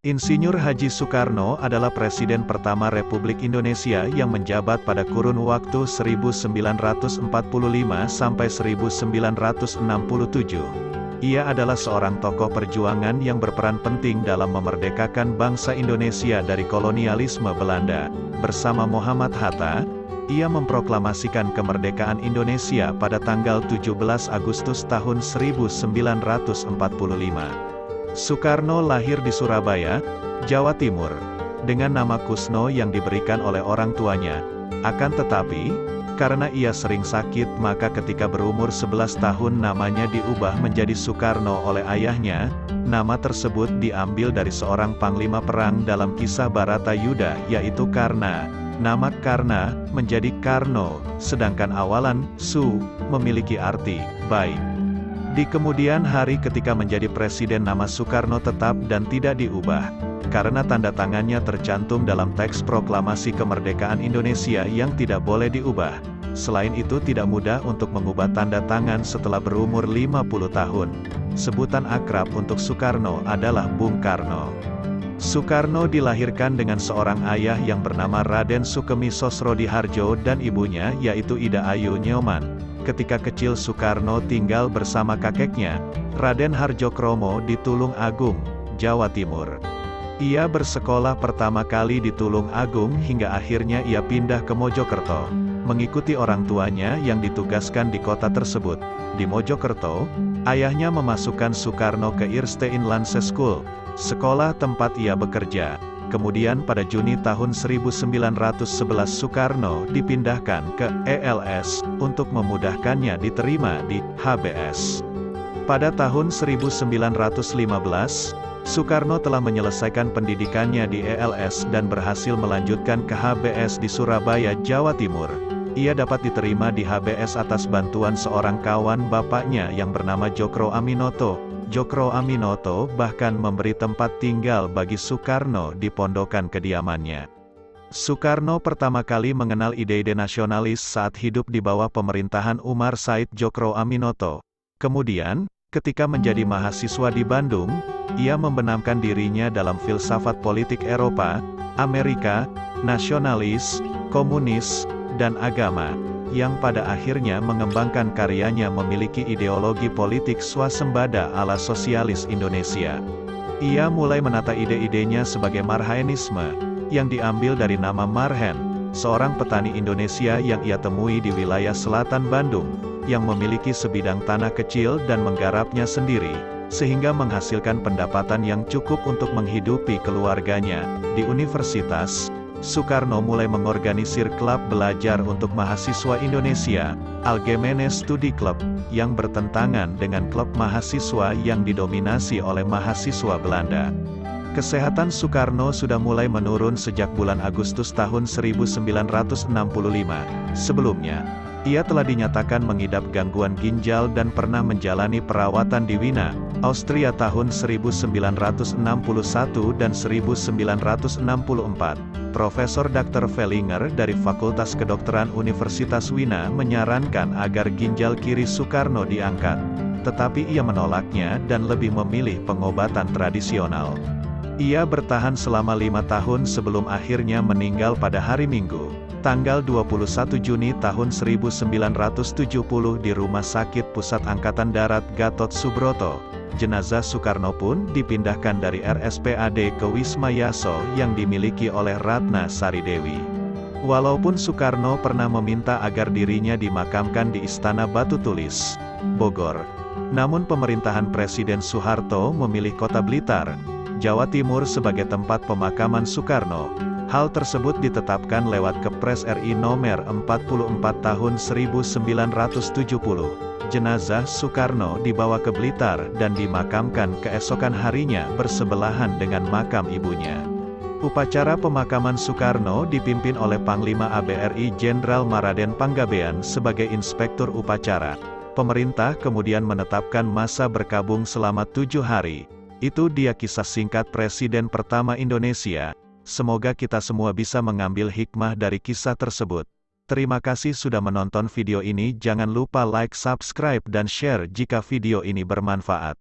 Insinyur Haji Soekarno adalah Presiden pertama Republik Indonesia yang menjabat pada kurun waktu 1945 sampai 1967. Ia adalah seorang tokoh perjuangan yang berperan penting dalam memerdekakan bangsa Indonesia dari kolonialisme Belanda. Bersama Muhammad Hatta, ia memproklamasikan kemerdekaan Indonesia pada tanggal 17 Agustus tahun 1945. Soekarno lahir di Surabaya, Jawa Timur, dengan nama Kusno yang diberikan oleh orang tuanya. Akan tetapi, karena ia sering sakit maka ketika berumur 11 tahun namanya diubah menjadi Soekarno oleh ayahnya. Nama tersebut diambil dari seorang panglima perang dalam kisah Baratayuda yaitu Karna. Nama Karna menjadi Karno, sedangkan awalan Su memiliki arti baik. Di kemudian hari ketika menjadi presiden nama Soekarno tetap dan tidak diubah, karena tanda tangannya tercantum dalam teks proklamasi kemerdekaan Indonesia yang tidak boleh diubah. Selain itu tidak mudah untuk mengubah tanda tangan setelah berumur 50 tahun. Sebutan akrab untuk Soekarno adalah Bung Karno. Soekarno dilahirkan dengan seorang ayah yang bernama Raden Sukemi Sosrodihardjo dan ibunya yaitu Ida Ayu Nyoman. Ketika kecil Soekarno tinggal bersama kakeknya, Raden Harjokromo di Tulung Agung, Jawa Timur. Ia bersekolah pertama kali di Tulung Agung hingga akhirnya ia pindah ke Mojokerto, mengikuti orang tuanya yang ditugaskan di kota tersebut. Di Mojokerto, ayahnya memasukkan Soekarno ke Eerste Inlandse School, sekolah tempat ia bekerja. Kemudian pada Juni tahun 1911 Soekarno dipindahkan ke ELS, untuk memudahkannya diterima di HBS. Pada tahun 1915, Soekarno telah menyelesaikan pendidikannya di ELS dan berhasil melanjutkan ke HBS di Surabaya, Jawa Timur. Ia dapat diterima di HBS atas bantuan seorang kawan bapaknya yang bernama Djokro Aminoto. Djokro Aminoto bahkan memberi tempat tinggal bagi Soekarno di pondokan kediamannya. Soekarno pertama kali mengenal ide-ide nasionalis saat hidup di bawah pemerintahan Umar Said Djokro Aminoto. Kemudian, ketika menjadi mahasiswa di Bandung, ia membenamkan dirinya dalam filsafat politik Eropa, Amerika, nasionalis, komunis, dan agama, yang pada akhirnya mengembangkan karyanya memiliki ideologi politik swasembada ala sosialis Indonesia. Ia mulai menata ide-idenya sebagai Marhaenisme, yang diambil dari nama Marhen, seorang petani Indonesia yang ia temui di wilayah selatan Bandung, yang memiliki sebidang tanah kecil dan menggarapnya sendiri, sehingga menghasilkan pendapatan yang cukup untuk menghidupi keluarganya. Di universitas, Soekarno mulai mengorganisir klub belajar untuk mahasiswa Indonesia, Algemene Studi Club, yang bertentangan dengan klub mahasiswa yang didominasi oleh mahasiswa Belanda. Kesehatan Soekarno sudah mulai menurun sejak bulan Agustus tahun 1965. Sebelumnya, ia telah dinyatakan mengidap gangguan ginjal dan pernah menjalani perawatan di Wina, Austria tahun 1961 dan 1964. Profesor Dr. Vellinger dari Fakultas Kedokteran Universitas Wina menyarankan agar ginjal kiri Soekarno diangkat. Tetapi ia menolaknya dan lebih memilih pengobatan tradisional. Ia bertahan selama 5 tahun sebelum akhirnya meninggal pada hari Minggu, tanggal 21 Juni tahun 1970 di Rumah Sakit Pusat Angkatan Darat Gatot Subroto. Jenazah Soekarno pun dipindahkan dari RSPAD ke Wisma Yaso yang dimiliki oleh Ratna Sari Dewi. Walaupun Soekarno pernah meminta agar dirinya dimakamkan di Istana Batu Tulis, Bogor, namun pemerintahan Presiden Soeharto memilih Kota Blitar, Jawa Timur sebagai tempat pemakaman Soekarno. Hal tersebut ditetapkan lewat Kepres RI Nomor 44 Tahun 1970. Jenazah Soekarno dibawa ke Blitar dan dimakamkan keesokan harinya bersebelahan dengan makam ibunya. Upacara pemakaman Soekarno dipimpin oleh Panglima ABRI Jenderal Maraden Panggabean sebagai inspektur upacara. Pemerintah kemudian menetapkan masa berkabung selama 7 hari. Itu dia kisah singkat Presiden pertama Indonesia. Semoga kita semua bisa mengambil hikmah dari kisah tersebut. Terima kasih sudah menonton video ini. Jangan lupa like, subscribe, dan share jika video ini bermanfaat.